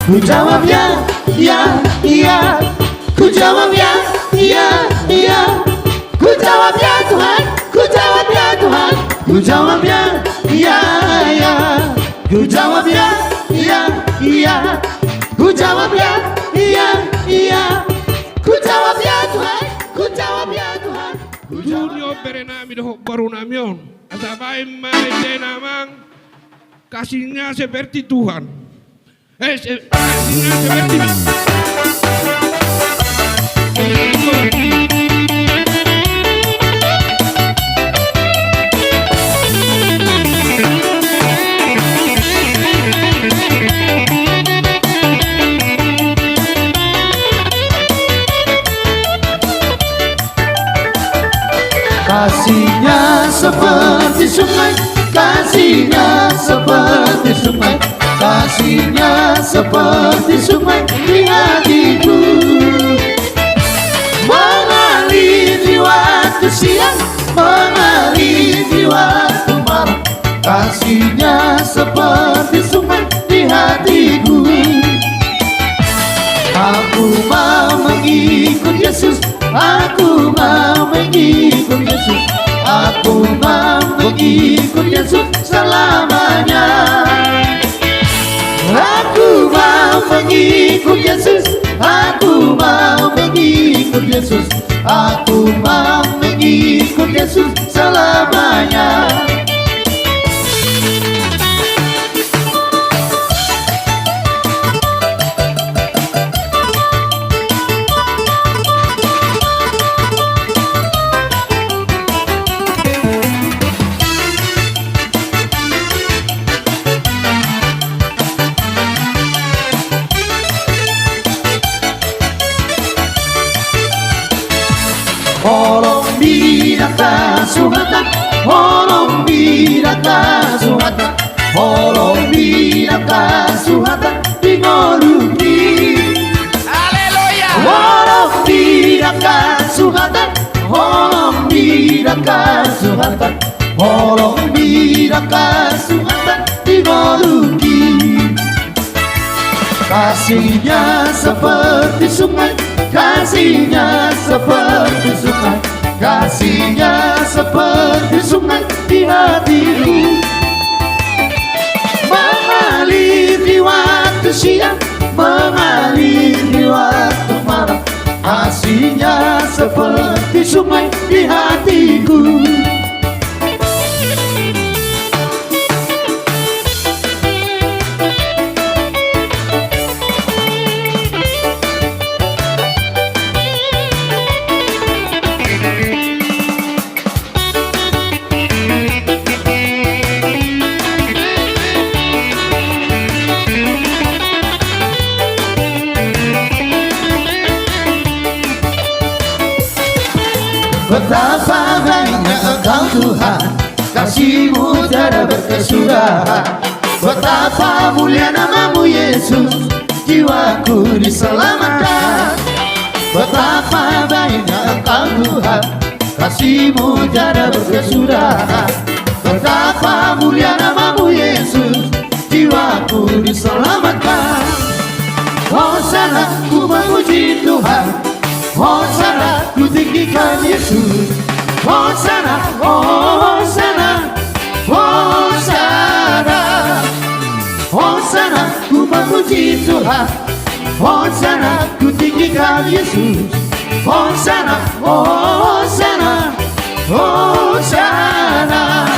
Ku jawab ya, ya, iya. Ku jawab ya, iya, iya. Ku jawab ya Tuhan, ku jawab ya Tuhan. Ku jawab ya, iya, iya. Ku jawab ya, iya, iya. Ku jawab ya, iya, iya. Ku jawab ya Tuhan, ku jawab ya Tuhan. Junior berenami doh baru namion. Asabay mai namang kasihnya seperti Tuhan. Kasihnya seperti Kasihnya seperti sungai, kasihnya seperti sungai, kasihnya seperti sungai di hatiku. Mengalir di waktu siang, mengalir di waktu malam. Kasihnya seperti sungai di hatiku. Aku mau mengikut Yesus, aku mau mengikut Yesus, aku mau mengikut Yesus selamanya. Aku mau mengikut Yesus, aku mau mengikut Yesus, aku mau mengikut Yesus selamanya. Holong bidaka suhata, holong bidaka suhata, holong bidaka suhata dingoluki. Haleluya. Holong bidaka suhata, holong bidaka suhata, holong bidaka suhata dingoluki. Kasihnya seperti sungai, kasihnya seperti sungai, kasihnya seperti sungai di hatiku. Mengalir di waktu siang, mengalir di waktu malam. Kasihnya seperti sungai di hatiku. Betapa baiknya Engkau Tuhan, kasih-Mu tiada berkesudahan. Betapa mulia nama-Mu Yesus, jiwaku diselamatkan. Betapa baiknya Engkau Tuhan, kasih-Mu tiada berkesudahan. Betapa mulia nama-Mu Yesus, jiwaku diselamatkan. Hosana, ku memuji Tuhan, Hosana, ku tinggikan Yesus. Hosana, Hosana, Hosana, Hosana, ku memuji Tuhan. Hosana, ku tinggikan Yesus. Hosana, Hosana, Hosana.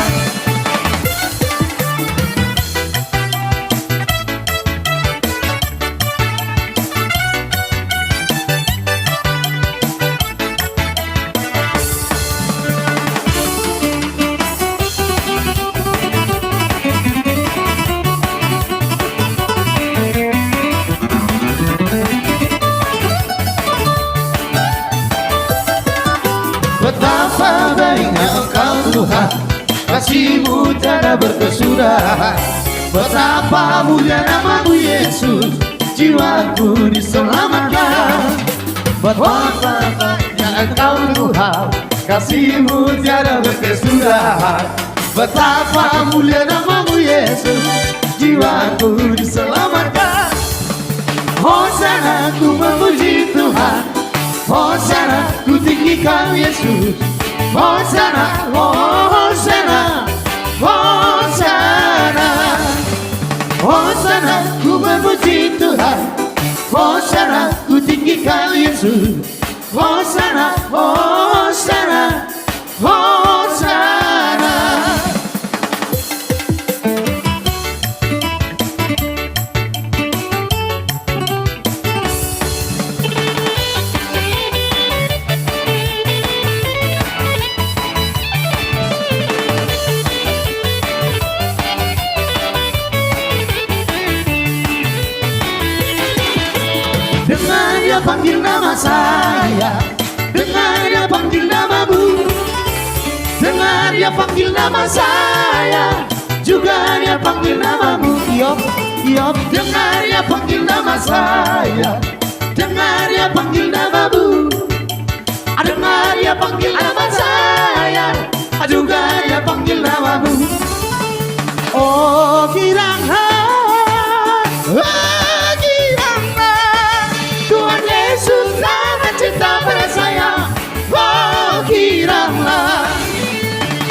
Betapa baiknya Engkau Tuhan, kasih-Mu tiada berkesudahan. Betapa mulia nama-Mu Yesus, jiwaku diselamatkan. Betapa baiknya Engkau Tuhan, kasih-Mu tiada berkesudahan. Betapa mulia nama-Mu Yesus, jiwaku diselamatkan. Hosana ku memuji Tuhan, Hosana ku tinggikan Yesus. Hosana, Hosana, Hosana, Hosana ku memuji Tuhan, Hosana ku tinggikan Yesus. Hosana, Hosana, Hosana. Dengar dia panggil nama saya, dengar dia panggil namamu, dengar dia panggil nama saya, juga dia panggil namamu. Yop, yop, dengar dia panggil nama saya, dengar dia panggil namamu, dengar dia panggil nama saya, juga dia panggil namamu. Oh kiranya, Tuhan Yesus sangat cinta pada saya. Oh kiranya,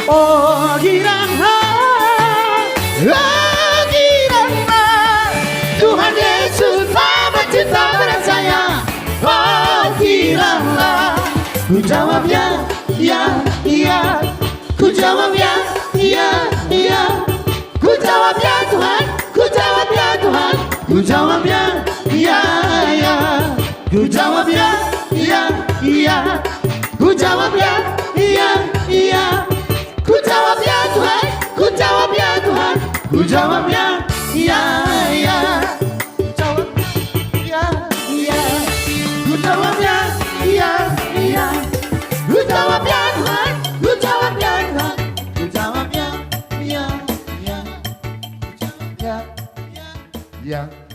oh kiranya, oh kiranya, Tuhan Yesus sangat cinta pada saya. Oh kiranya, ku jawab ya, ya, ya, ku jawab ya, ya, ya, ku jawab ya Tuhan, ku jawab ya Tuhan, ku jawab ya, ya, ya, ku jawab ya, ya, ya, ku jawab ya, ya, ya, ku jawab ya Tuhan, ku jawab ya Tuhan, ku jawab ya, ya, ya, jawab ya, ya, ku jawab ya, ya, ya, ku jawab ya Tuhan, ku jawab ya Tuhan, ku jawab ya, ya, ya, ku jawab ya, ya, ya.